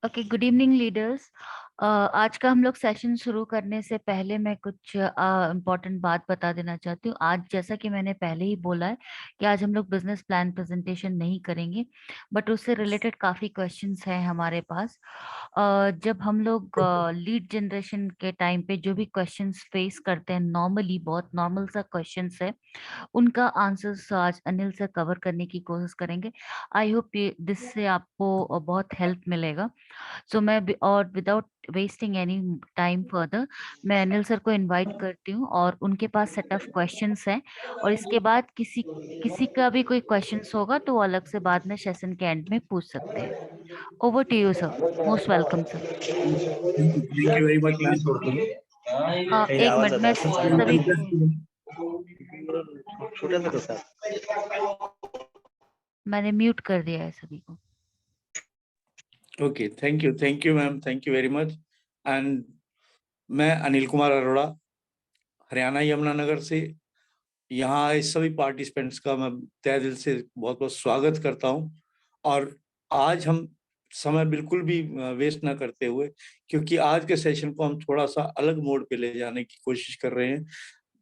Okay, good evening leaders. आज का हम लोग सेशन शुरू करने से पहले मैं कुछ इम्पोर्टेंट बात बता देना चाहती हूँ। आज जैसा कि मैंने पहले ही बोला है कि आज हम लोग बिजनेस प्लान प्रेजेंटेशन नहीं करेंगे, बट उससे रिलेटेड काफ़ी क्वेश्चंस हैं हमारे पास। जब हम लोग लीड जनरेशन के टाइम पे जो भी क्वेश्चंस फेस करते हैं, नॉर्मली बहुत नॉर्मल सा क्वेश्चंस है, उनका आंसर्स आज अनिल से कवर करने की कोशिश करेंगे। आई होप ये दिस से आपको बहुत हेल्प मिलेगा। सो और without wasting any time further, मैं अनिल सर को इनवाइट करती हूँ और उनके पास सेट ऑफ क्वेश्चंस हैं, और इसके बाद किसी किसी का भी कोई क्वेश्चंस होगा तो वो अलग से बाद में सेशन के एंड में पूछ सकते हैं। Over to you sir. Most welcome sir. Thank you very much ma'am. एक मिनट, मैं सभी को मैंने म्यूट कर दिया है सभी को। Okay, thank you ma'am, thank you very much. And मैं अनिल कुमार अरोड़ा, हरियाणा यमुनानगर से यहाँ आए सभी पार्टिसिपेंट्स का मैं तहे दिल से बहुत बहुत स्वागत करता हूँ। और आज हम समय बिल्कुल भी वेस्ट ना करते हुए, क्योंकि आज के सेशन को हम थोड़ा सा अलग मोड पे ले जाने की कोशिश कर रहे हैं,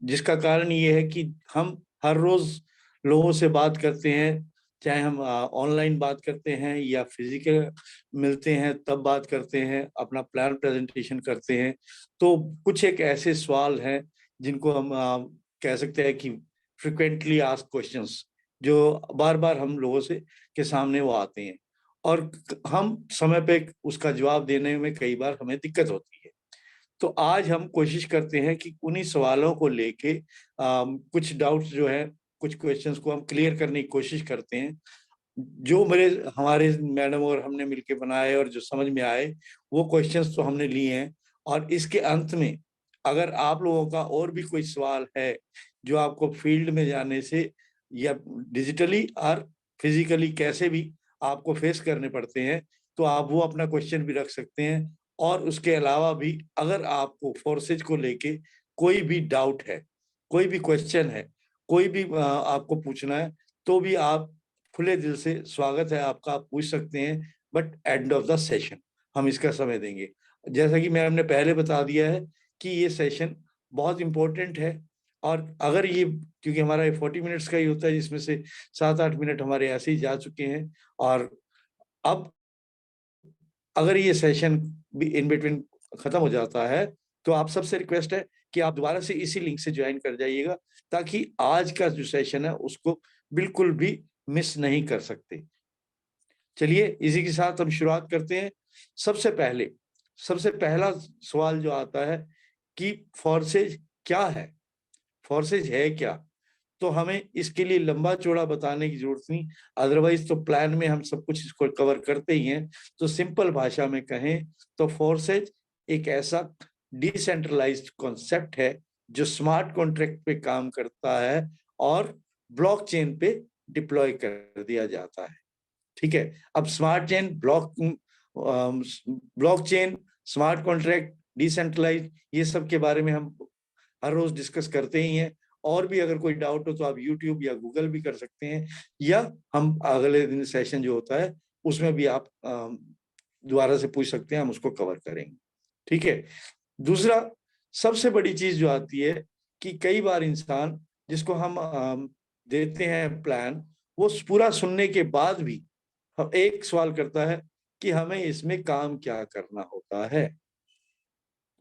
जिसका कारण ये है कि हम हर रोज लोगों से बात करते हैं, चाहे हम ऑनलाइन बात करते हैं या फिजिकल मिलते हैं तब बात करते हैं, अपना प्लान प्रेजेंटेशन करते हैं। तो कुछ एक ऐसे सवाल हैं जिनको हम कह सकते हैं कि फ्रिक्वेंटली आस्क्ड क्वेश्चंस, जो बार बार हम लोगों से के सामने वो आते हैं, और हम समय पे उसका जवाब देने में कई बार हमें दिक्कत होती है। तो आज हम कोशिश करते हैं कि उन्हीं सवालों को लेके कुछ डाउट्स जो है, कुछ क्वेश्चंस को हम क्लियर करने की कोशिश करते हैं, जो मेरे हमारे मैडम और हमने मिलके बनाए और जो समझ में आए वो क्वेश्चंस तो हमने लिए हैं। और इसके अंत में अगर आप लोगों का और भी कोई सवाल है जो आपको फील्ड में जाने से या डिजिटली और फिजिकली कैसे भी आपको फेस करने पड़ते हैं, तो आप वो अपना क्वेश्चन भी रख सकते हैं। और उसके अलावा भी अगर आपको फोर्सेज को लेके कोई भी डाउट है, कोई भी क्वेश्चन है, कोई भी आपको पूछना है, तो भी आप खुले दिल से स्वागत है आपका, आप पूछ सकते हैं। But end of the session हम इसका समय देंगे। जैसा कि मैम ने पहले बता दिया है कि ये सेशन बहुत इंपॉर्टेंट है, और अगर ये, क्योंकि हमारा 40 मिनट्स का ही होता है, जिसमें से 7-8 मिनट हमारे ऐसे ही जा चुके हैं, और अब अगर ये सेशन भी इन बिटवीन खत्म हो जाता है, तो आप सबसे रिक्वेस्ट है कि आप दोबारा से इसी लिंक से ज्वाइन कर जाइएगा, ताकि आज का जो सेशन है उसको बिल्कुल भी मिस नहीं कर सकते। चलिए इसी के साथ हम शुरुआत करते हैं। सबसे पहला सवाल जो आता है कि फोर्सेज क्या है, फोर्सेज है क्या। तो हमें इसके लिए लंबा चौड़ा बताने की जरूरत नहीं, अदरवाइज तो प्लान में हम सब कुछ इसको कवर करते ही हैं। तो सिंपल भाषा में कहें तो फोर्सेज एक ऐसा डिसेंट्रलाइज्ड कॉन्सेप्ट है जो स्मार्ट कॉन्ट्रैक्ट पे काम करता है और ब्लॉकचेन पे डिप्लॉय कर दिया जाता है। ठीक है, अब smart chain, blockchain, smart contract, decentralise, ये सब के बारे में हम हर रोज डिस्कस करते ही हैं। और भी अगर कोई डाउट हो तो आप यूट्यूब या गूगल भी कर सकते हैं, या हम अगले दिन सेशन जो होता है उसमें भी आप दोबारा से पूछ सकते हैं, हम उसको कवर करेंगे। ठीक है। दूसरा, सबसे बड़ी चीज जो आती है कि कई बार इंसान जिसको हम देते हैं प्लान, वो पूरा सुनने के बाद भी एक सवाल करता है कि हमें इसमें काम क्या करना होता है।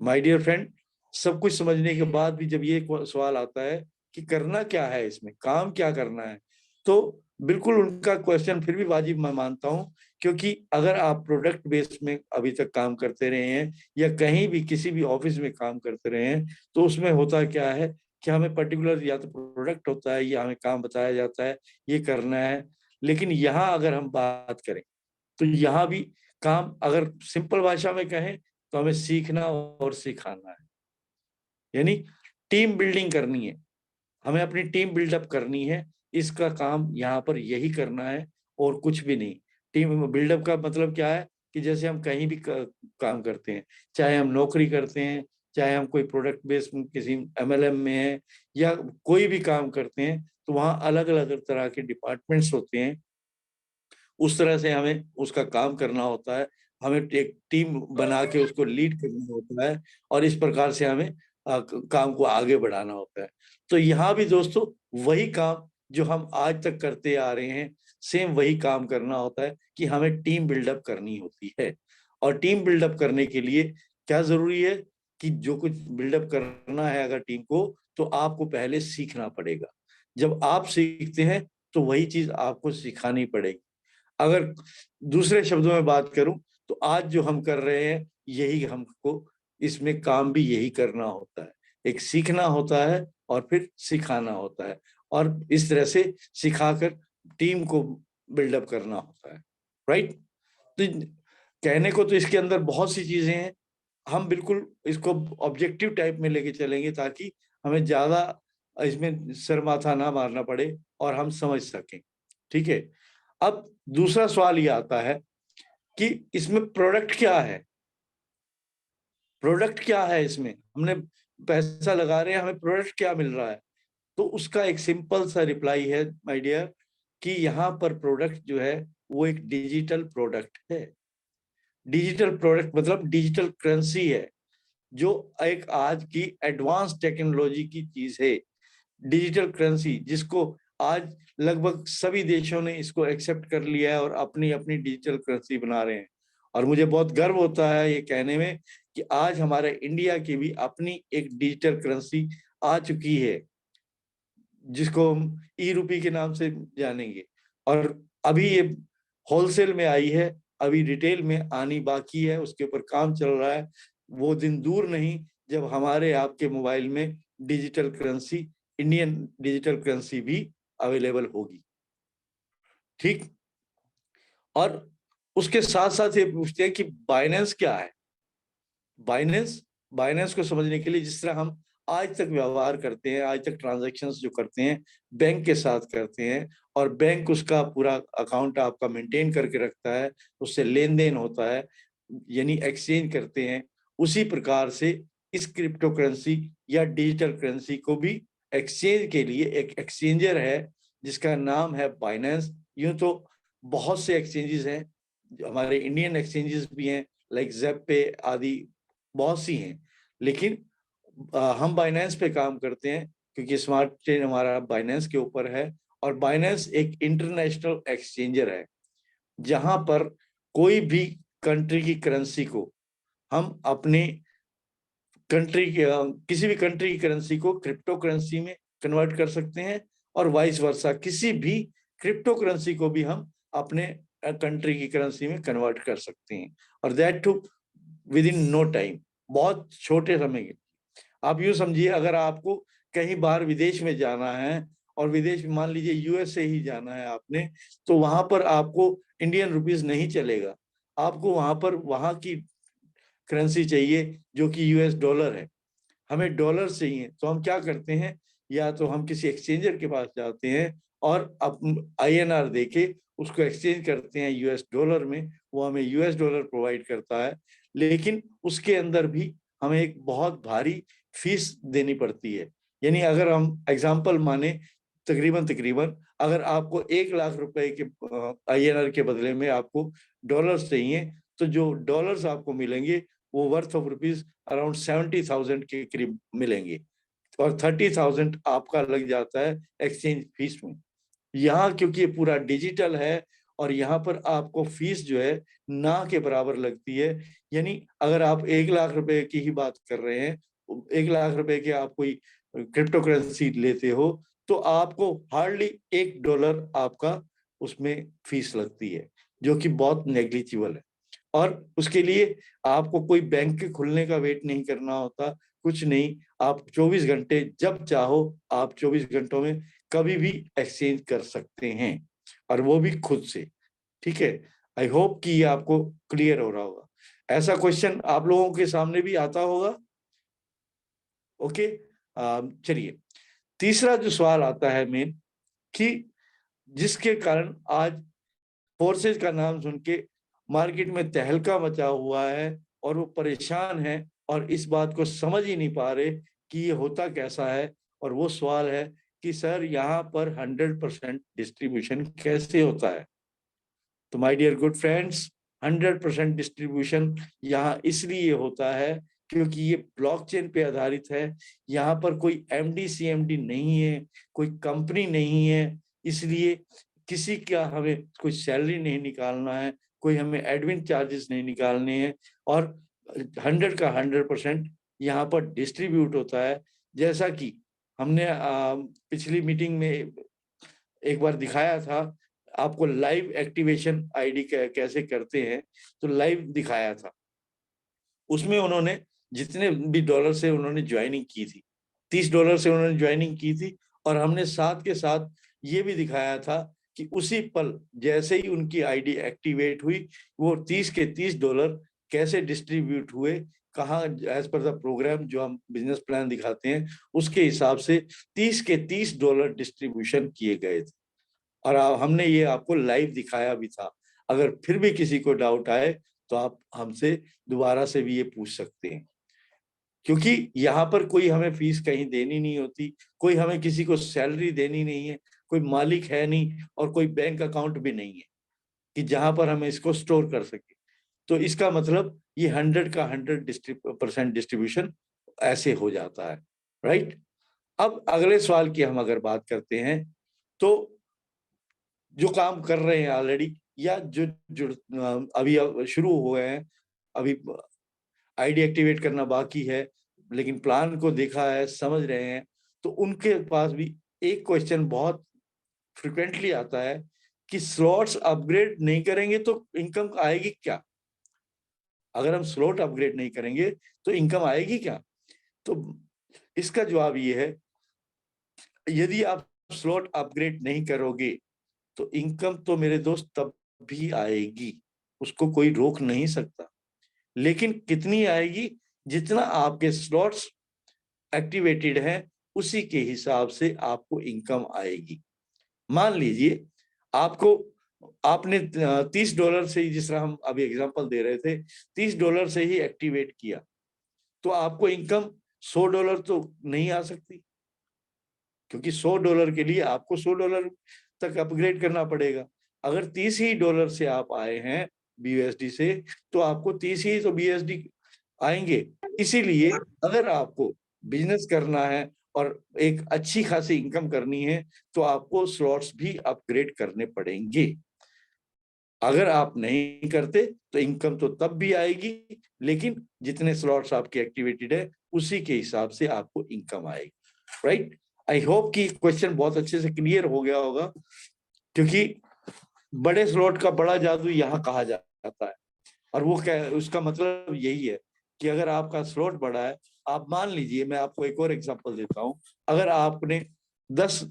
माय डियर फ्रेंड, सब कुछ समझने के बाद भी जब ये सवाल आता है कि करना क्या है, इसमें काम क्या करना है, तो बिल्कुल उनका क्वेश्चन फिर भी वाजिब मैं मानता हूँ। क्योंकि अगर आप प्रोडक्ट बेस में अभी तक काम करते रहे हैं या कहीं भी किसी भी ऑफिस में काम करते रहे हैं, तो उसमें होता क्या है कि हमें पर्टिकुलर या तो प्रोडक्ट होता है या हमें काम बताया जाता है ये करना है। लेकिन यहाँ अगर हम बात करें तो यहाँ भी काम, अगर सिंपल भाषा में कहें तो हमें सीखना और सिखाना है, यानी टीम बिल्डिंग करनी है, हमें अपनी टीम बिल्डअप करनी है। इसका काम यहाँ पर यही करना है और कुछ भी नहीं। टीम बिल्डअप का मतलब क्या है कि जैसे हम कहीं भी काम करते हैं, चाहे हम नौकरी करते हैं, चाहे हम कोई प्रोडक्ट बेस्ड किसी एमएलएम में है, या कोई भी काम करते हैं, तो वहाँ अलग अलग तरह के डिपार्टमेंट्स होते हैं। उस तरह से हमें उसका काम करना होता है। हमें एक टीम बना के उसको लीड करना होता है और इस प्रकार से हमें काम को आगे बढ़ाना होता है। तो यहाँ भी दोस्तों वही काम जो हम आज तक करते आ रहे हैं, सेम वही काम करना होता है कि हमें टीम बिल्डअप करनी होती है। और टीम बिल्डअप करने के लिए क्या जरूरी है कि जो कुछ बिल्डअप करना है अगर टीम को, तो आपको पहले सीखना पड़ेगा। जब आप सीखते हैं तो वही चीज आपको सिखानी पड़ेगी। अगर दूसरे शब्दों में बात करूं तो आज जो हम कर रहे हैं यही हमको इसमें काम भी यही करना होता है, एक सीखना होता है और फिर सिखाना होता है और इस तरह से सिखाकर टीम को बिल्डअप करना होता है। राइट। तो कहने को तो इसके अंदर बहुत सी चीजें हैं, हम बिल्कुल इसको ऑब्जेक्टिव टाइप में लेके चलेंगे ताकि हमें ज्यादा इसमें सर माथा ना मारना पड़े और हम समझ सकें। ठीक है। अब दूसरा सवाल ये आता है कि इसमें प्रोडक्ट क्या है, प्रोडक्ट क्या है, इसमें हमने पैसा लगा रहे हैं, हमें प्रोडक्ट क्या मिल रहा है। तो उसका एक सिंपल सा रिप्लाई है माय डियर कि यहाँ पर प्रोडक्ट जो है वो एक डिजिटल प्रोडक्ट है। डिजिटल प्रोडक्ट मतलब डिजिटल करेंसी है, जो एक आज की एडवांस टेक्नोलॉजी की चीज है। डिजिटल करेंसी जिसको आज लगभग सभी देशों ने इसको एक्सेप्ट कर लिया है और अपनी अपनी डिजिटल करेंसी बना रहे हैं। और मुझे बहुत गर्व होता है ये कहने में कि आज हमारे इंडिया की भी अपनी एक डिजिटल करेंसी आ चुकी है, जिसको हम ई रूपी के नाम से जानेंगे। और अभी ये होलसेल में आई है, अभी रिटेल में आनी बाकी है, उसके ऊपर काम चल रहा है। वो दिन दूर नहीं जब हमारे आपके मोबाइल में digital currency, Indian digital currency भी अवेलेबल होगी। ठीक। और उसके साथ साथ ये पूछते हैं कि बाइनेंस क्या है। बाइनेंस, बाइनेंस को समझने के लिए जिस तरह हम आज तक व्यवहार करते हैं, आज तक ट्रांजैक्शंस जो करते हैं बैंक के साथ करते हैं और बैंक उसका पूरा अकाउंट आपका मेंटेन करके रखता है, उससे लेन देन होता है, यानी एक्सचेंज करते हैं, उसी प्रकार से इस क्रिप्टो करेंसी या डिजिटल करेंसी को भी एक्सचेंज के लिए एक एक्सचेंजर है जिसका नाम है बाइनेंस। यूं तो बहुत से एक्सचेंजेस हैं, हमारे इंडियन एक्सचेंजेस भी हैं लाइक ज़ेपे आदि, बहुत सी हैं, लेकिन हम बाइनेंस पे काम करते हैं क्योंकि स्मार्ट चेन हमारा बाइनेंस के ऊपर है। और बाइनेंस एक इंटरनेशनल एक्सचेंजर है जहां पर कोई भी कंट्री की करेंसी को हम अपने कंट्री के किसी भी कंट्री की करेंसी को क्रिप्टो करेंसी में कन्वर्ट कर सकते हैं और वाइस वर्सा किसी भी क्रिप्टो करेंसी को भी हम अपने कंट्री की करेंसी में कन्वर्ट कर सकते हैं, और that too within no time, बहुत छोटे समय के। आप यूं समझिए अगर आपको कहीं बाहर विदेश में जाना है और विदेश में मान लीजिए यूएसए ही जाना है आपने, तो वहां पर आपको इंडियन रुपीस नहीं चलेगा, आपको वहां पर वहां की करेंसी चाहिए जो कि यूएस डॉलर है। हमें डॉलर चाहिए तो हम क्या करते हैं, या तो हम किसी एक्सचेंजर के पास जाते हैं और INR देके उसको एक्सचेंज करते हैं यूएस डॉलर में, वो हमें यूएस डॉलर प्रोवाइड करता है। लेकिन उसके अंदर भी हमें एक बहुत भारी फीस देनी पड़ती है। यानी अगर हम एग्जाम्पल माने, तकरीबन तकरीबन अगर आपको 1 लाख रुपए के INR के बदले में आपको डॉलर्स चाहिए, तो जो डॉलर्स आपको मिलेंगे वो वर्थ ऑफ रुपीज अराउंड 70,000 के करीब मिलेंगे और 30,000 आपका लग जाता है एक्सचेंज फीस में। यहाँ क्योंकि ये पूरा डिजिटल है और यहाँ पर आपको फीस जो है ना के बराबर लगती है। यानी अगर आप 1 लाख रुपए की ही बात कर रहे हैं, 1 लाख रुपए के आप कोई क्रिप्टो करेंसी लेते हो तो आपको हार्डली $1 आपका उसमें फीस लगती है, जो कि बहुत नेग्लिजिबल है। और उसके लिए आपको कोई बैंक के खुलने का वेट नहीं करना होता, कुछ नहीं, आप 24 घंटे जब चाहो आप 24 घंटों में कभी भी एक्सचेंज कर सकते हैं, और वो भी खुद से। ठीक है। आई होप कि ये आपको क्लियर हो रहा होगा। ऐसा क्वेश्चन आप लोगों के सामने भी आता होगा। ओके। चलिए, तीसरा जो सवाल आता है मेन, कि जिसके कारण आज फोर्सेज का नाम सुन के मार्केट में तहलका मचा हुआ है और वो परेशान है और इस बात को समझ ही नहीं पा रहे कि ये होता कैसा है। और वो सवाल है कि सर यहाँ पर 100% डिस्ट्रीब्यूशन कैसे होता है। तो my dear good friends, 100% distribution यहाँ इसलिए होता है क्योंकि ये ब्लॉकचेन पे आधारित है। यहाँ पर कोई एमडी सीएमडी नहीं है, कोई कंपनी नहीं है, इसलिए किसी का हमें कोई सैलरी नहीं निकालना है, कोई हमें एडमिन चार्जेस नहीं निकालने हैं, और 100 का 100% यहाँ पर डिस्ट्रीब्यूट होता है। जैसा कि हमने पिछली मीटिंग में एक बार दिखाया था आपको, लाइव एक्टिवेशन आईडी कैसे करते हैं, तो लाइव दिखाया था। उसमें उन्होंने जितने भी डॉलर से उन्होंने ज्वाइनिंग की थी, $30 से उन्होंने ज्वाइनिंग की थी, और हमने साथ के साथ ये भी दिखाया था कि उसी पल जैसे ही उनकी आईडी एक्टिवेट हुई, वो 30 के $30 कैसे डिस्ट्रीब्यूट हुए, कहाँ, एज पर द प्रोग्राम जो हम बिजनेस प्लान दिखाते हैं उसके हिसाब से 30 के $30 डिस्ट्रीब्यूशन किए गए थे। और हमने ये आपको लाइव दिखाया भी था। अगर फिर भी किसी को डाउट आए तो आप हमसे दोबारा से भी ये पूछ सकते हैं, क्योंकि यहाँ पर कोई हमें फीस कहीं देनी नहीं होती, कोई हमें किसी को सैलरी देनी नहीं है, कोई मालिक है नहीं, और कोई बैंक अकाउंट भी नहीं है कि जहां पर हम इसको स्टोर कर सके। तो इसका मतलब ये 100 का 100% डिस्ट्रीब्यूशन ऐसे हो जाता है, राइट। अब अगले सवाल की हम अगर बात करते हैं, तो जो काम कर रहे हैं ऑलरेडी, या जो जो अभी शुरू हुए हैं, अभी आईडी एक्टिवेट करना बाकी है, लेकिन प्लान को देखा है, समझ रहे हैं, तो उनके पास भी एक क्वेश्चन बहुत फ्रिक्वेंटली आता है कि स्लॉट्स अपग्रेड नहीं करेंगे तो इनकम आएगी क्या? अगर हम स्लॉट अपग्रेड नहीं करेंगे तो इनकम आएगी क्या? तो इसका जवाब ये है, यदि आप स्लॉट अपग्रेड नहीं करोगे तो इनकम तो मेरे दोस्त तब भी आएगी, उसको कोई रोक नहीं सकता। लेकिन कितनी आएगी? जितना आपके स्लॉट्स एक्टिवेटेड हैं उसी के हिसाब से आपको इनकम आएगी। मान लीजिए आपको, आपने $30 से ही, जिस तरह हम अभी एग्जांपल दे रहे थे, $30 से ही एक्टिवेट किया, तो आपको इनकम $100 तो नहीं आ सकती, क्योंकि $100 के लिए आपको $100 तक अपग्रेड करना पड़ेगा। अगर 30 ही डॉलर से आप आए हैं बीयूएसडी से, तो आपको 30 ही तो बीएसडी आएंगे। इसीलिए अगर आपको बिजनेस करना है और एक अच्छी खासी इनकम करनी है, तो आपको स्लॉट्स भी अपग्रेड करने पड़ेंगे। अगर आप नहीं करते तो इनकम तो तब भी आएगी, लेकिन जितने स्लॉट्स आपके एक्टिवेटेड है उसी के हिसाब से आपको इनकम आएगी, राइट। आई होप कि क्वेश्चन बहुत अच्छे से क्लियर हो गया होगा, क्योंकि बड़े स्लॉट का बड़ा जादू यहाँ कहा जाता है, और वो क्या, उसका मतलब यही है कि अगर आपका स्लॉट बड़ा है, आप मान लीजिए, मैं आपको एक और एग्जांपल देता हूं, अगर आपने 10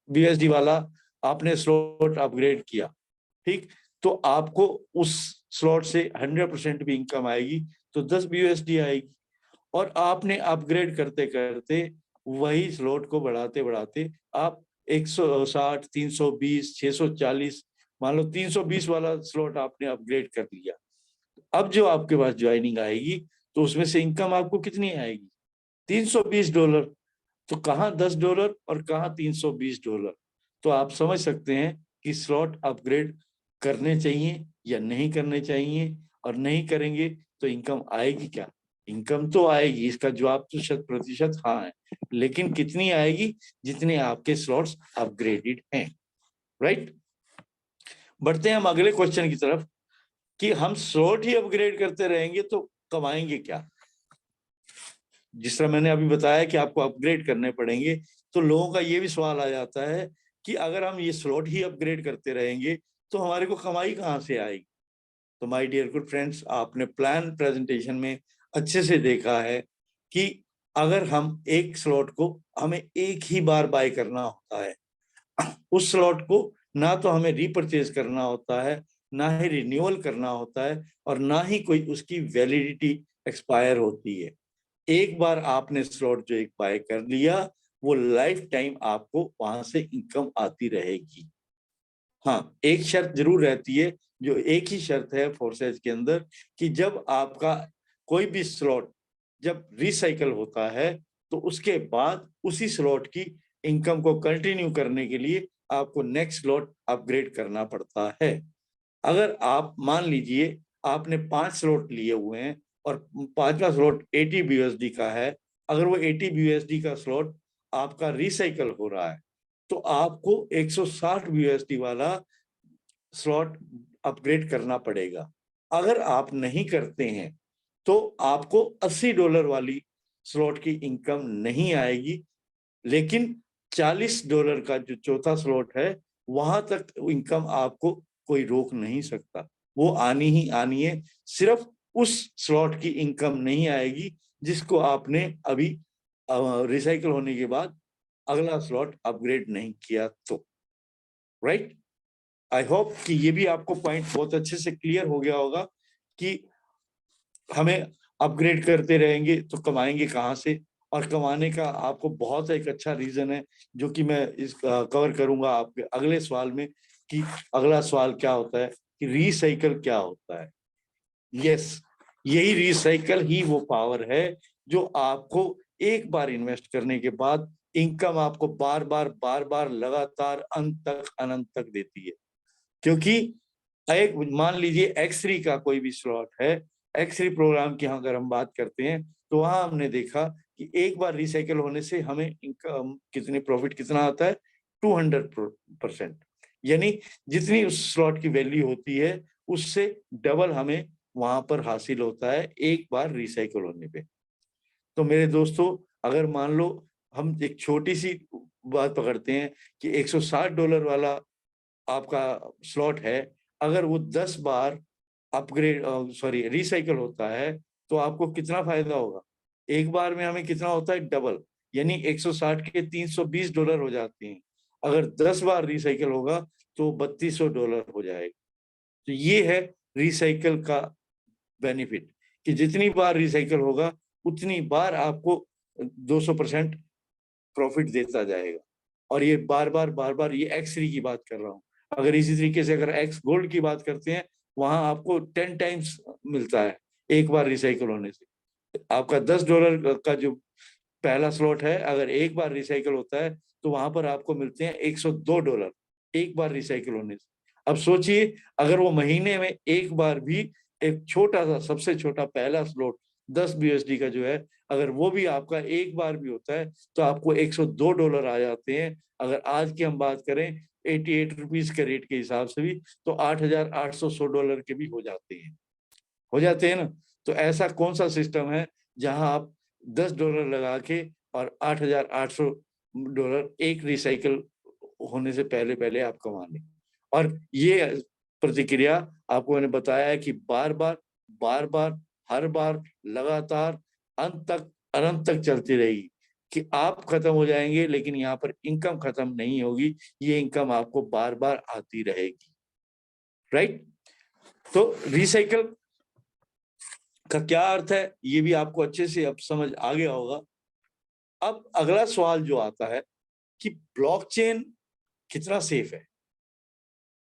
बीएसडी वाला आपने स्लॉट अपग्रेड किया, ठीक, तो आपको उस स्लॉट से 100% भी इनकम आएगी, तो 10 बीएसडी आएगी। और आपने अपग्रेड करते करते वही स्लॉट को बढ़ाते बढ़ाते आप 160, 320, 640, मान लो 320 वाला स्लॉट आपने अपग्रेड कर लिया। अब जो आपके पास ज्वाइनिंग आएगी, तो उसमें से इनकम आपको कितनी आएगी? $320। तो कहाँ $10 और कहाँ $320? तो आप समझ सकते हैं कि स्लॉट अपग्रेड करने चाहिए या नहीं करने चाहिए, और नहीं करेंगे तो इनकम आएगी क्या? इनकम तो आएगी, इसका जवाब तो 100% हाँ है, लेकिन कितनी आएगी? जितने आपके स्लॉट्स अपग्रेडेड हैं, राइट। बढ़ते हैं हम अगले क्वेश्चन की तरफ कि हम स्लॉट ही अपग्रेड करते रहेंगे तो कमाएंगे क्या? जिस तरह मैंने अभी बताया कि आपको अपग्रेड करने पड़ेंगे, तो लोगों का ये भी सवाल आ जाता है कि अगर हम ये स्लॉट ही अपग्रेड करते रहेंगे तो हमारे को कमाई कहाँ से आएगी? तो माय डियर गुड फ्रेंड्स, आपने प्लान प्रेजेंटेशन में अच्छे से देखा है कि अगर हम एक स्लॉट को हमें एक ही बार बाय करना होता है, उस स्लॉट को ना तो हमें रीपरचेज करना होता है, ना ही रिन्यूअल करना होता है, और ना ही कोई उसकी वैलिडिटी एक्सपायर होती है। एक बार आपने स्लॉट जो एक बाय कर लिया, वो लाइफ टाइम आपको वहां से इनकम आती रहेगी। हाँ, एक शर्त जरूर रहती है, जो एक ही शर्त है फोर्सेज के अंदर, कि जब आपका कोई भी स्लॉट जब रिसाइकल होता है, तो उसके बाद उसी स्लॉट की इनकम को कंटिन्यू करने के लिए आपको नेक्स्ट स्लॉट अपग्रेड करना पड़ता है। अगर आप मान लीजिए आपने 5 स्लॉट लिए हुए हैं और 5वां स्लॉट 80 BUSD का है, अगर वो 80 BUSD का स्लॉट आपका रिसाइकल हो रहा है तो आपको 160 BUSD वाला स्लॉट अपग्रेड करना पड़ेगा। अगर आप नहीं करते हैं तो आपको $80 वाली स्लॉट की इनकम नहीं आएगी, लेकिन $40 का जो चौथा स्लॉट है वहां तक इनकम आपको कोई रोक नहीं सकता, वो आनी ही आनी है। सिर्फ उस स्लॉट की इनकम नहीं आएगी जिसको आपने अभी रिसाइकल होने के बाद अगला स्लॉट अपग्रेड नहीं किया तो। राइट, आई होप कि ये भी आपको पॉइंट बहुत अच्छे से क्लियर हो गया होगा कि हमें अपग्रेड करते रहेंगे तो कमाएंगे कहाँ से। और कमाने का आपको बहुत एक अच्छा रीजन है जो कि मैं इस कवर करूंगा आपके अगले सवाल में, कि अगला सवाल क्या होता है कि रिसाइकल क्या होता है। यस, यही रिसाइकल ही वो पावर है जो आपको एक बार इन्वेस्ट करने के बाद इनकम आपको बार बार लगातार अंत तक अनंत तक देती है। क्योंकि एक मान लीजिए X3 का कोई भी स्लॉट है, X3 प्रोग्राम की अगर हम बात करते हैं तो वहां हमने देखा कि एक बार रिसाइकल होने से हमें इनकम कितने प्रॉफिट कितना आता है, 200%। यानी जितनी उस स्लॉट की वैल्यू होती है उससे डबल हमें वहां पर हासिल होता है एक बार रिसाइकल होने पे। तो मेरे दोस्तों, अगर मान लो हम एक छोटी सी बात पकड़ते हैं कि $160 वाला आपका स्लॉट है, अगर वो 10 बार अपग्रेड रिसाइकल होता है तो आपको कितना फायदा होगा। एक बार में हमें कितना होता है, डबल, यानी 160 के $320 हो जाते हैं। अगर 10 बार रिसाइकल होगा तो $3200 हो जाएगा। तो ये है रिसाइकल का बेनिफिट, कि जितनी बार रिसाइकल होगा उतनी बार आपको 200% प्रॉफिट देता जाएगा। और ये बार बार ये X3 की बात कर रहा हूँ। अगर इसी तरीके से अगर X गोल्ड की बात करते हैं, वहां आपको 10 टाइम्स मिलता है एक बार रिसाइकल होने से। आपका $10 का जो पहला स्लॉट है, अगर एक बार रिसाइकल होता है तो वहां पर आपको मिलते हैं $102 एक बार रिसाइकल होने से। अब सोचिए, अगर वो महीने में एक बार भी एक छोटा सा सबसे छोटा पहला स्लॉट 10 BUSD का जो है, अगर वो भी आपका एक बार भी होता है तो आपको $102 आ जाते हैं। अगर आज की हम बात करें 88 रुपीज के रेट के हिसाब से भी, तो $8800 के भी हो जाते हैं ना। तो ऐसा कौन सा सिस्टम है जहां आप $10 लगा के और $8800 एक रिसाइकल होने से पहले पहले आप कमा लें। और ये प्रतिक्रिया आपको मैंने बताया है कि बार बार हर बार लगातार अंत तक अनंत तक चलती रहेगी, कि आप खत्म हो जाएंगे लेकिन यहाँ पर इनकम खत्म नहीं होगी, ये इनकम आपको बार बार आती रहेगी। राइट, तो रिसाइकल का क्या अर्थ है ये भी आपको अच्छे से अब समझ आ गया होगा। अब अगला सवाल जो आता है कि ब्लॉकचेन कितना सेफ है,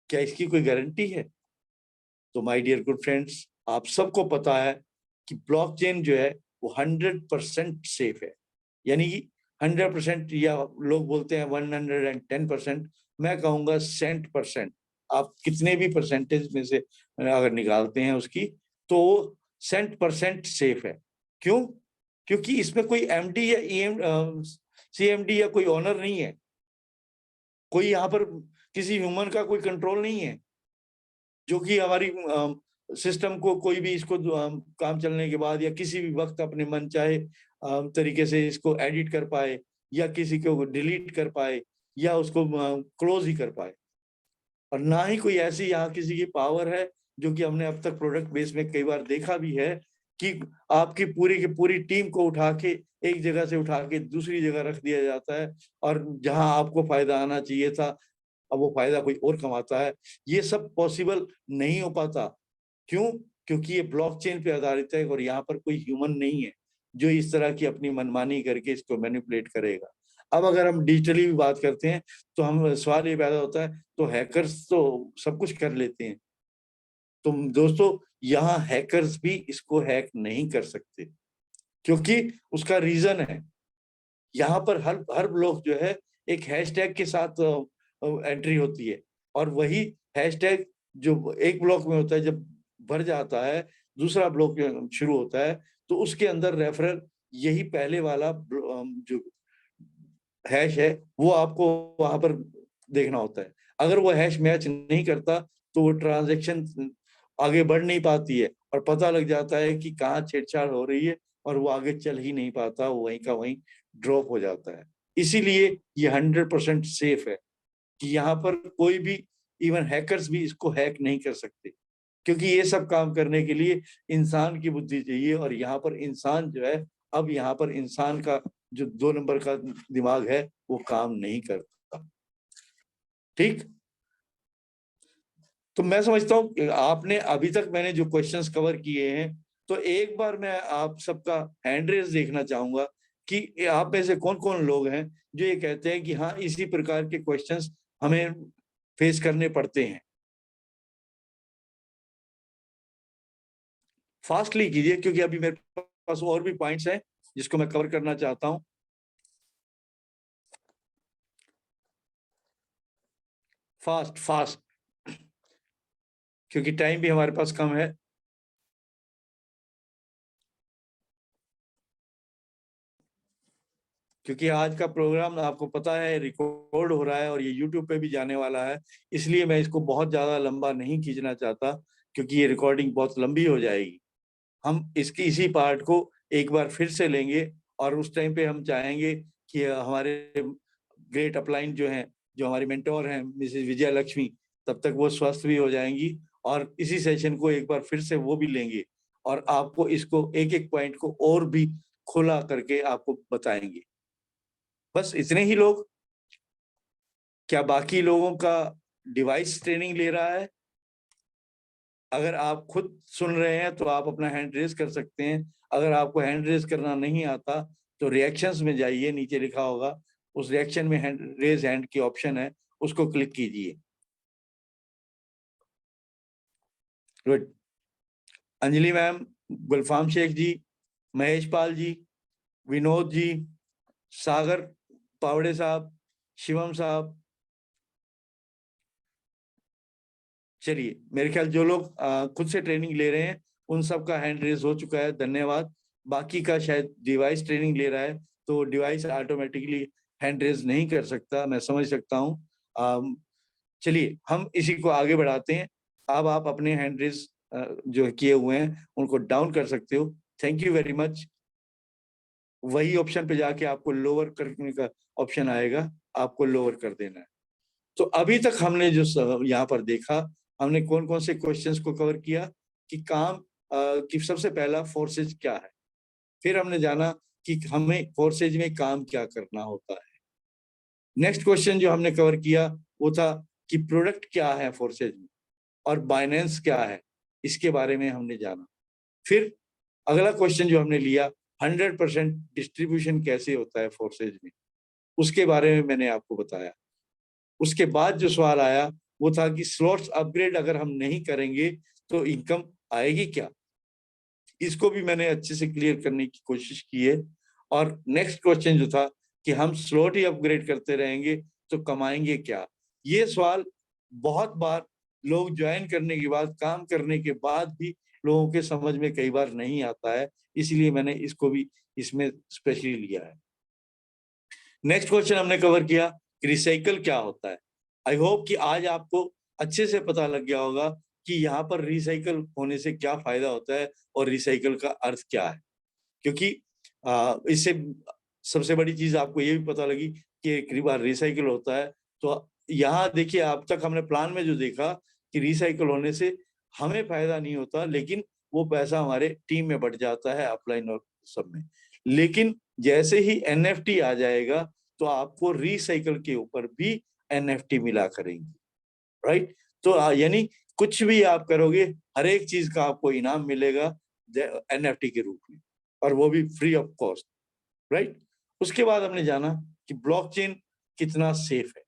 क्या इसकी कोई गारंटी है। तो माय डियर गुड फ्रेंड्स, आप सबको पता है कि ब्लॉकचेन जो है वो 100% सेफ है। यानी कि 100%, या लोग बोलते हैं 110%, मैं कहूंगा 100%। आप कितने भी परसेंटेज में से अगर निकालते हैं उसकी, तो वो 100% सेफ है। क्यों? क्योंकि इसमें कोई एमडी या सीएमडी या कोई ओनर नहीं है, कोई यहाँ पर किसी ह्यूमन का कोई कंट्रोल नहीं है जो कि हमारी सिस्टम को कोई भी इसको काम चलने के बाद या किसी भी वक्त अपने मन चाहे तरीके से इसको एडिट कर पाए, या किसी को डिलीट कर पाए, या उसको क्लोज ही कर पाए। और ना ही कोई ऐसी यहाँ किसी की पावर है, जो कि हमने अब तक प्रोडक्ट बेस में कई बार देखा भी है कि आपकी पूरी की पूरी टीम को उठा के एक जगह से उठा के दूसरी जगह रख दिया जाता है, और जहां आपको फायदा आना चाहिए था अब वो फायदा कोई और कमाता है। ये सब पॉसिबल नहीं हो पाता। क्यों? क्योंकि ये ब्लॉकचेन पे आधारित है और यहाँ पर कोई ह्यूमन नहीं है जो इस तरह की अपनी मनमानी करके इसको मैनिपुलेट करेगा। अब अगर हम डिजिटली भी बात करते हैं तो हम सवाल ये पैदा होता है, तो हैकर्स तो सब कुछ कर लेते हैं, तो दोस्तों यहाँ हैकर्स भी इसको हैक नहीं कर सकते, क्योंकि उसका रीजन है, यहाँ पर हर हर ब्लॉक जो है एक हैशटैग के साथ एंट्री होती है, और वही हैशटैग जो एक ब्लॉक में होता है, जब भर जाता है दूसरा ब्लॉक शुरू होता है, तो उसके अंदर रेफरल यही पहले वाला जो हैश है वो आपको वहां पर देखना होता है। अगर वो हैश मैच नहीं करता तो वो ट्रांजैक्शन आगे बढ़ नहीं पाती है और पता लग जाता है कि कहाँ छेड़छाड़ हो रही है और वो आगे चल ही नहीं पाता, वो वहीं का वहीं ड्रॉप हो जाता है। इसीलिए ये 100% सेफ है कि यहाँ पर कोई भी, इवन हैकर्स भी इसको हैक नहीं कर सकते, क्योंकि ये सब काम करने के लिए इंसान की बुद्धि चाहिए, और यहाँ पर इंसान जो है, अब यहाँ पर इंसान का जो 2 नंबर का दिमाग है वो काम नहीं करता। ठीक, तो मैं समझता हूँ कि आपने अभी तक मैंने जो क्वेश्चंस कवर किए हैं, तो एक बार मैं आप सबका हैंड रेज देखना चाहूंगा कि आप में से कौन कौन लोग हैं जो ये कहते हैं कि हाँ इसी प्रकार के क्वेश्चंस हमें फेस करने पड़ते हैं। फास्टली कीजिए, क्योंकि अभी मेरे पास और भी पॉइंट्स हैं जिसको मैं कवर करना चाहता हूं। फास्ट फास्ट, क्योंकि टाइम भी हमारे पास कम है। क्योंकि आज का प्रोग्राम आपको पता है रिकॉर्ड हो रहा है और ये यूट्यूब पे भी जाने वाला है, इसलिए मैं इसको बहुत ज्यादा लंबा नहीं खींचना चाहता, क्योंकि ये रिकॉर्डिंग बहुत लंबी हो जाएगी। हम इसकी इसी पार्ट को एक बार फिर से लेंगे, और उस टाइम पे हम चाहेंगे कि हमारे ग्रेट अपलाइन जो हैं, जो हमारी मेंटोर हैं मिसेज विजया लक्ष्मी, तब तक वो स्वस्थ भी हो जाएंगी, और इसी सेशन को एक बार फिर से वो भी लेंगे और आपको इसको एक एक पॉइंट को और भी खोला करके आपको बताएंगे। बस इतने ही लोग? क्या बाकी लोगों का डिवाइस ट्रेनिंग ले रहा है? अगर आप खुद सुन रहे हैं तो आप अपना हैंड रेज कर सकते हैं। अगर आपको हैंड रेज करना नहीं आता तो रिएक्शंस में जाइए, नीचे लिखा होगा, उस रिएक्शन में हैंड रेज हैंड की ऑप्शन है, उसको क्लिक कीजिए। गुड। अंजलि मैम, गुलफाम शेख जी, महेश पाल जी, विनोद जी, सागर पावड़े साहब, शिवम साहब। चलिए, मेरे ख्याल जो लोग खुद से ट्रेनिंग ले रहे हैं उन सब का हैंड रेज हो चुका है, धन्यवाद। बाकी का शायद डिवाइस ट्रेनिंग ले रहा है तो डिवाइस ऑटोमेटिकली हैंड रेज नहीं कर सकता, मैं समझ सकता हूँ। चलिए हम इसी को आगे बढ़ाते हैं। अब आप अपने हैंड रेज जो किए हुए हैं उनको डाउन कर सकते हो। Thank you very much. वही ऑप्शन पे जाके आपको लोअर करने का ऑप्शन आएगा, आपको लोअर कर देना है। तो अभी तक हमने जो यहाँ पर देखा, हमने कौन कौन से क्वेश्चंस को कवर किया कि काम कि सबसे पहला फोर्सेज क्या है, फिर हमने जाना कि हमें फोर्सेज में काम क्या करना होता है। नेक्स्ट क्वेश्चन जो हमने कवर किया वो था कि प्रोडक्ट क्या है फोर्सेज में, और बाइनेंस क्या है, इसके बारे में हमने जाना। फिर अगला क्वेश्चन जो हमने लिया, 100% डिस्ट्रीब्यूशन कैसे होता है फोर्सेज में, उसके बारे में मैंने आपको बताया। उसके बाद जो सवाल आया वो था कि स्लॉट्स अपग्रेड अगर हम नहीं करेंगे तो इनकम आएगी क्या, इसको भी मैंने अच्छे से क्लियर करने की कोशिश की है। और नेक्स्ट क्वेश्चन जो था कि हम स्लॉट ही अपग्रेड करते रहेंगे तो कमाएंगे क्या, ये सवाल बहुत बार लोग ज्वाइन करने के बाद, काम करने के बाद भी लोगों के समझ में कई बार नहीं आता है, इसलिए मैंने इसको भी इसमें स्पेशली लिया है। नेक्स्ट क्वेश्चन हमने कवर किया कि रिसाइकल क्या होता है। आई होप कि आज आपको अच्छे से पता लग गया होगा कि यहाँ पर रिसाइकल होने से क्या फायदा होता है और रिसाइकल का अर्थ क्या है। क्योंकि इससे सबसे बड़ी चीज आपको ये भी पता लगी कि एक बार रिसाइकल होता है तो यहाँ देखिए, अब तक हमने प्लान में जो देखा कि रिसाइकल होने से हमें फायदा नहीं होता, लेकिन वो पैसा हमारे टीम में बढ़ जाता है, अपलाइन और सब में। लेकिन जैसे ही एनएफटी आ जाएगा तो आपको रिसाइकल के ऊपर भी एनएफटी मिला करेंगे, राइट। तो यानी कुछ भी आप करोगे, हर एक चीज का आपको इनाम मिलेगा एनएफटी के रूप में, और वो भी फ्री ऑफ कॉस्ट, राइट। उसके बाद हमने जाना कि ब्लॉकचेन कितना सेफ है।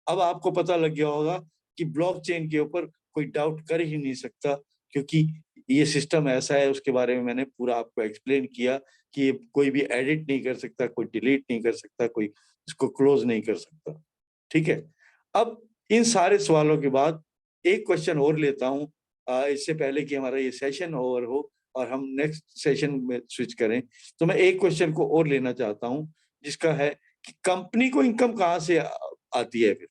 अब आपको पता लग गया होगा कि ब्लॉकचेन के ऊपर कोई डाउट कर ही नहीं सकता, क्योंकि ये सिस्टम ऐसा है, उसके बारे में मैंने पूरा आपको एक्सप्लेन किया कि ये कोई भी एडिट नहीं कर सकता, कोई डिलीट नहीं कर सकता, कोई इसको क्लोज नहीं कर सकता, ठीक है। अब इन सारे सवालों के बाद एक क्वेश्चन और लेता हूँ इससे पहले कि हमारा ये सेशन ओवर हो और हम नेक्स्ट सेशन में स्विच करें। तो मैं एक क्वेश्चन को और लेना चाहता हूँ, जिसका है कि कंपनी को इनकम कहाँ से आती है फिर?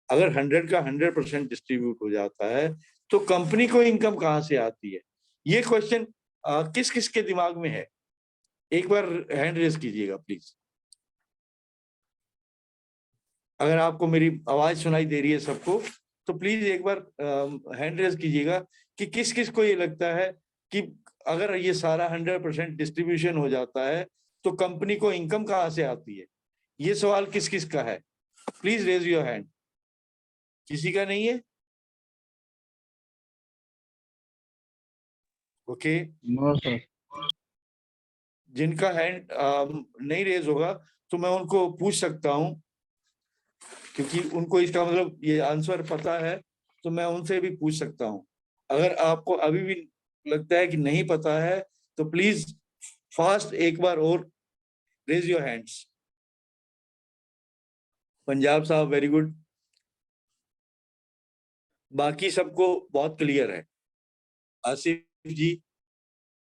अगर 100 का 100% डिस्ट्रीब्यूट हो जाता है तो कंपनी को इनकम कहाँ से आती है? ये क्वेश्चन किस किस के दिमाग में है? एक बार हैंड रेज कीजिएगा प्लीज। अगर आपको मेरी आवाज सुनाई दे रही है सबको, तो प्लीज एक बार हैंड रेज कीजिएगा कि किस किस को ये लगता है कि अगर ये सारा 100% डिस्ट्रीब्यूशन हो जाता है तो कंपनी को इनकम कहाँ से आती है? ये सवाल किस किस का है? Please raise your hand. किसी का नहीं है? Okay, no sir. जिनका हैंड नहीं रेज होगा तो मैं उनको पूछ सकता हूं, क्योंकि उनको इसका मतलब ये आंसर पता है, तो मैं उनसे भी पूछ सकता हूं। अगर आपको अभी भी लगता है कि नहीं पता है तो प्लीज फास्ट एक बार और रेज योर हैंड्स। पंजाब साहब वेरी गुड, बाकी सबको बहुत क्लियर है। आसिफ जी,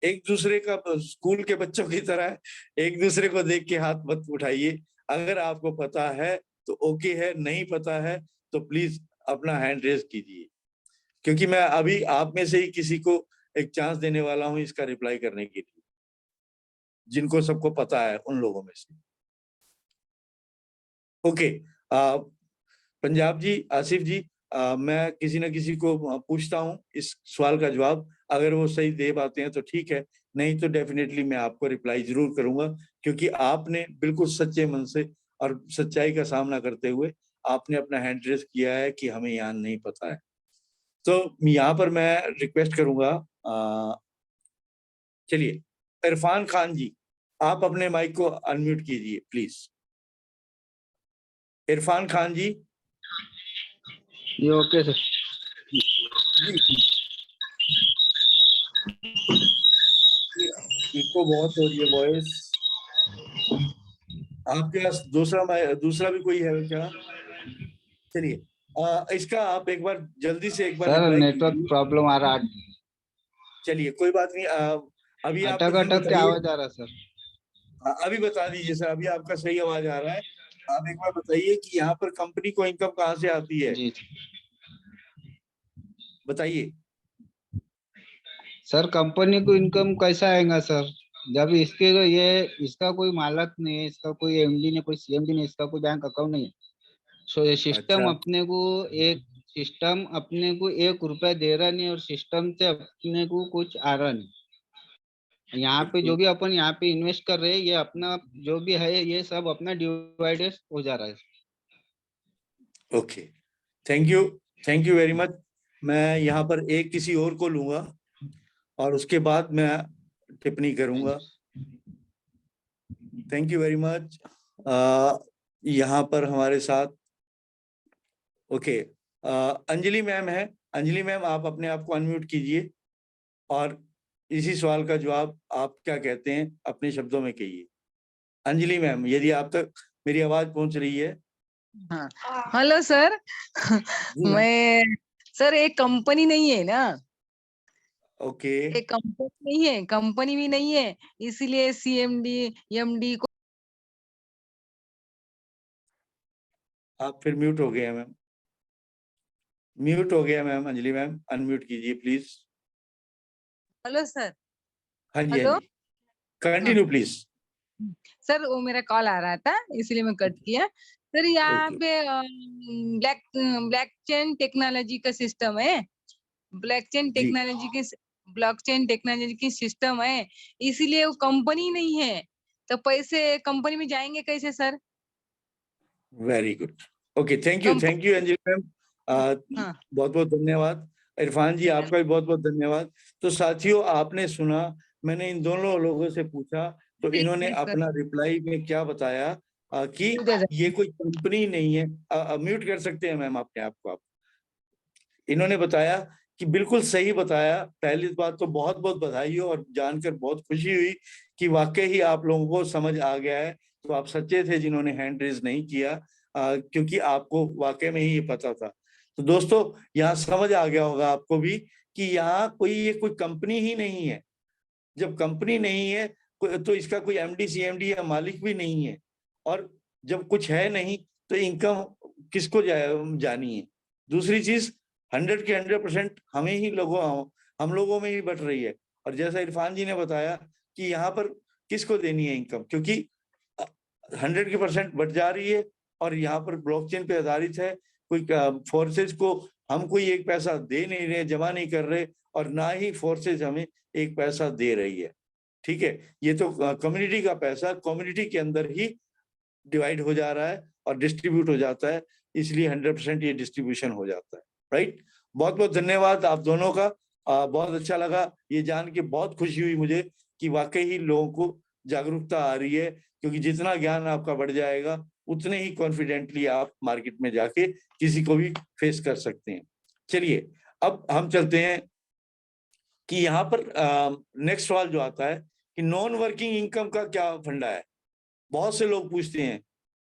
एक दूसरे का स्कूल के बच्चों की तरह एक दूसरे को देख के हाथ मत उठाइए। अगर आपको पता है तो ओके है, नहीं पता है तो प्लीज अपना हैंड रेज कीजिए, क्योंकि मैं अभी आप में से ही किसी को एक चांस देने वाला हूं इसका रिप्लाई करने के लिए, जिनको सबको पता है उन लोगों में से। ओके, पंजाब जी, आसिफ जी, मैं किसी न किसी को पूछता हूं इस सवाल का जवाब। अगर वो सही दे पाते हैं तो ठीक है, नहीं तो डेफिनेटली मैं आपको रिप्लाई जरूर करूंगा, क्योंकि आपने बिल्कुल सच्चे मन से और सच्चाई का सामना करते हुए आपने अपना हैंड रेज किया है कि हमें यहाँ नहीं पता है। तो यहाँ पर मैं रिक्वेस्ट करूंगा, चलिए इरफान खान जी, आप अपने माइक को अनम्यूट कीजिए प्लीज। इरफान खान जी। ये ओके सर। जी, इनको बहुत हो रही है वॉइस। आपके पास दूसरा भी कोई है क्या? चलिए, इसका आप एक बार जल्दी से एक बार सर रिप्लाई नेटवर्क कीजिए। प्रॉब्लम आ रहा है। चलिए कोई बात नहीं, अभी आप अटक इतना अटक के बताइए। आवाज आ रहा है सर। अभी बता दीजिए सर, अभी आपका सही आवाज आ रहा है। आप एक बार बताइए कि यहाँ पर कंपनी को इनकम कहाँ से आती है, जी बताइए। सर, कंपनी को इनकम कैसा आएगा सर, जब इसका कोई मालक नहीं है, इसका कोई एमडी नहीं, कोई सीएमडी नहीं, इसका कोई बैंक अकाउंट नहीं है। सो ये अच्छा, सिस्टम अपने को 1 रुपया दे रहा नहीं, और सिस्टम से अपने को कुछ आ रहा नहीं। यहाँ पे जो बिल्कुल। भी अपन यहाँ पे इन्वेस्ट कर रहे हैं, ये अपना जो भी है ये सब अपना डिवाइडेड हो जा रहा है। Okay, thank you very much. मैं यहाँ पर एक किसी और को लूंगा और उसके बाद मैं टिप्पणी करूंगा। Thank you very much. यहाँ पर हमारे साथ ओके, अंजलि मैम है। अंजलि मैम, आप अपने आप को अनम्यूट कीजिए और इसी सवाल का जवाब आप क्या कहते हैं अपने शब्दों में कहिए। अंजलि मैम, यदि आप तक मेरी आवाज पहुंच रही है। हाँ, हेलो सर। जी हाँ। मैं सर एक कंपनी नहीं है ना, ओके, एक कंपनी नहीं है, कंपनी भी नहीं है, इसीलिए सीएमडी एमडी को आप फिर म्यूट हो गए हैं मैम। म्यूट हो गया मैम। अंजलि मैम, अनम्यूट कीजिए प्लीज। Hello sir. हाँ जी, हाँ हेलो। जी, कंटिन्यू प्लीज। सर वो मेरा कॉल आ रहा था इसलिए मैं कट किया। सर यहाँ ओके, पे ब्लॉकचेन टेक्नोलॉजी का सिस्टम है, ब्लॉकचेन जी, टेक्नोलॉजी की ब्लॉकचेन टेक्नोलॉजी की सिस्टम है, इसीलिए वो कंपनी नहीं है, तो पैसे कंपनी में जाएंगे कैसे sir? Very good. Okay, thank company. You Anjali ma'am. हाँ बहुत बहुत धन्यवाद। इरफान जी, आपका भी बहुत बहुत धन्यवाद। तो साथियों, आपने सुना, मैंने इन दोनों लोगों से पूछा तो इन्होंने अपना रिप्लाई में क्या बताया कि ये कोई कंपनी नहीं है। म्यूट कर सकते हैं मैम अपने आप को आप। इन्होंने बताया कि बिल्कुल सही बताया। पहली बात तो बहुत बहुत बधाई हो और जानकर बहुत खुशी हुई कि वाकई ही आप लोगों को समझ आ गया है। तो आप सच्चे थे जिन्होंने हैंड रेज नहीं किया, क्योंकि आपको वाकई में ही ये पता था। तो दोस्तों यहाँ समझ आ गया होगा आपको भी कि यहाँ ये कोई कंपनी ही नहीं है। जब कंपनी नहीं है तो इसका कोई एमडी सीएमडी या मालिक भी नहीं है, और जब कुछ है नहीं तो इनकम किसको जानी है। दूसरी चीज 100 के 100% हम लोगों में ही बट रही है। और जैसा इरफान जी ने बताया कि यहाँ पर किसको देनी है इनकम, क्योंकि 100% बट जा रही है और यहाँ पर ब्लॉकचेन पे आधारित है। कोई फोर्सेज को हम कोई एक पैसा दे नहीं रहे, जमा नहीं कर रहे, और ना ही फोर्सेज हमें एक पैसा दे रही है। ठीक है, ये तो कम्युनिटी का पैसा कम्युनिटी के अंदर ही डिवाइड हो जा रहा है और डिस्ट्रीब्यूट हो जाता है, इसलिए 100% ये डिस्ट्रीब्यूशन हो जाता है। राइट, बहुत बहुत धन्यवाद आप दोनों का। बहुत अच्छा लगा ये जान के, बहुत खुशी हुई मुझे कि वाकई ही लोगों को जागरूकता आ रही है, क्योंकि जितना ज्ञान आपका बढ़ जाएगा उतने ही कॉन्फिडेंटली आप मार्केट में जाके किसी को भी फेस कर सकते हैं। चलिए अब हम चलते हैं कि यहाँ पर नेक्स्ट सवाल जो आता है कि नॉन वर्किंग इनकम का क्या फंडा है। बहुत से लोग पूछते हैं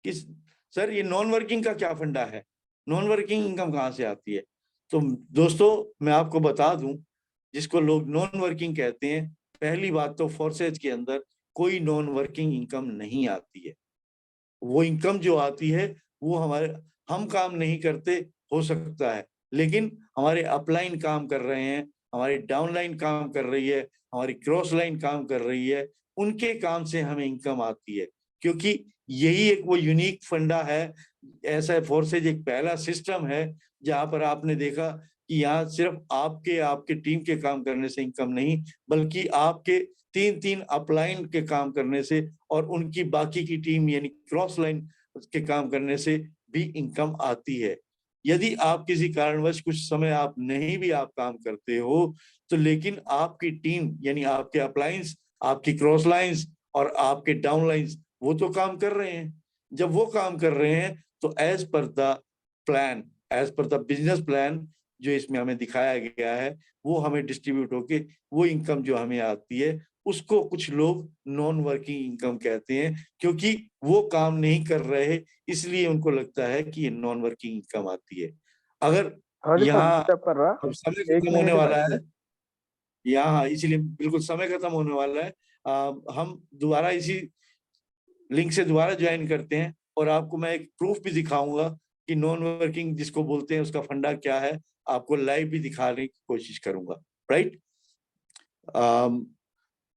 कि सर ये नॉन वर्किंग का क्या फंडा है, नॉन वर्किंग इनकम कहाँ से आती है। तो दोस्तों मैं आपको बता दूं, जिसको लोग नॉन वर्किंग कहते हैं, पहली बात तो फोर्सेज के अंदर कोई नॉन वर्किंग इनकम नहीं आती है। वो इनकम जो आती है वो हम काम नहीं करते हो सकता है, लेकिन हमारे अपलाइन काम कर रहे हैं, हमारी डाउनलाइन काम कर रही है, हमारी क्रॉस लाइन काम कर रही है, उनके काम से हमें इनकम आती है। क्योंकि यही एक वो यूनिक फंडा है। ऐसा फोर्सेज एक पहला सिस्टम है जहां पर आपने देखा कि यहाँ सिर्फ आपके टीम के काम करने से इनकम नहीं, बल्कि आपके 3 अपलाइन के काम करने से और उनकी बाकी की टीम यानी क्रॉस लाइन के काम करने से भी इनकम आती है। यदि आप किसी कारणवश कुछ समय आप नहीं भी आप काम करते हो, तो लेकिन आपकी टीम यानी आपके अपलाइंस, आपकी क्रॉस लाइंस और आपके डाउन लाइंस वो तो काम कर रहे हैं। जब वो काम कर रहे हैं तो as per the business plan जो इसमें हमें दिखाया गया है, वो हमें डिस्ट्रीब्यूट होके वो इनकम जो हमें आती है उसको कुछ लोग नॉन वर्किंग इनकम कहते हैं, क्योंकि वो काम नहीं कर रहे इसलिए उनको लगता है कि ये नॉन वर्किंग इनकम आती है। अगर हाँ जी सर, यहाँ डिस्टर्ब कर रहा। अब समय 1 खत्म होने मिनट ही वाला बाकी है, है। यहाँ इसीलिए बिल्कुल समय खत्म होने वाला है। हम दोबारा इसी लिंक से दोबारा ज्वाइन करते हैं और आपको मैं एक प्रूफ भी दिखाऊंगा कि नॉन वर्किंग जिसको बोलते हैं उसका फंडा क्या है, आपको लाइव भी दिखाने की कोशिश करूंगा। राइट,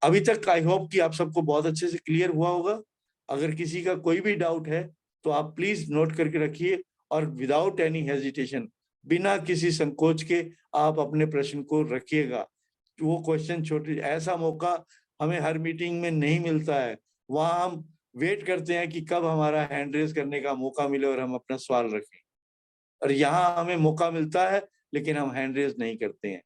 अभी तक आई होप कि आप सबको बहुत अच्छे से क्लियर हुआ होगा। अगर किसी का कोई भी डाउट है तो आप प्लीज नोट करके रखिए और विदाउट एनी हेजिटेशन, बिना किसी संकोच के आप अपने प्रश्न को रखिएगा। वो क्वेश्चन छोटे, ऐसा मौका हमें हर मीटिंग में नहीं मिलता है। वहां हम वेट करते हैं कि कब हमारा हैंड रेज करने का मौका मिले और हम अपना सवाल रखें, और यहाँ हमें मौका मिलता है लेकिन हम हैंड रेज नहीं करते हैं।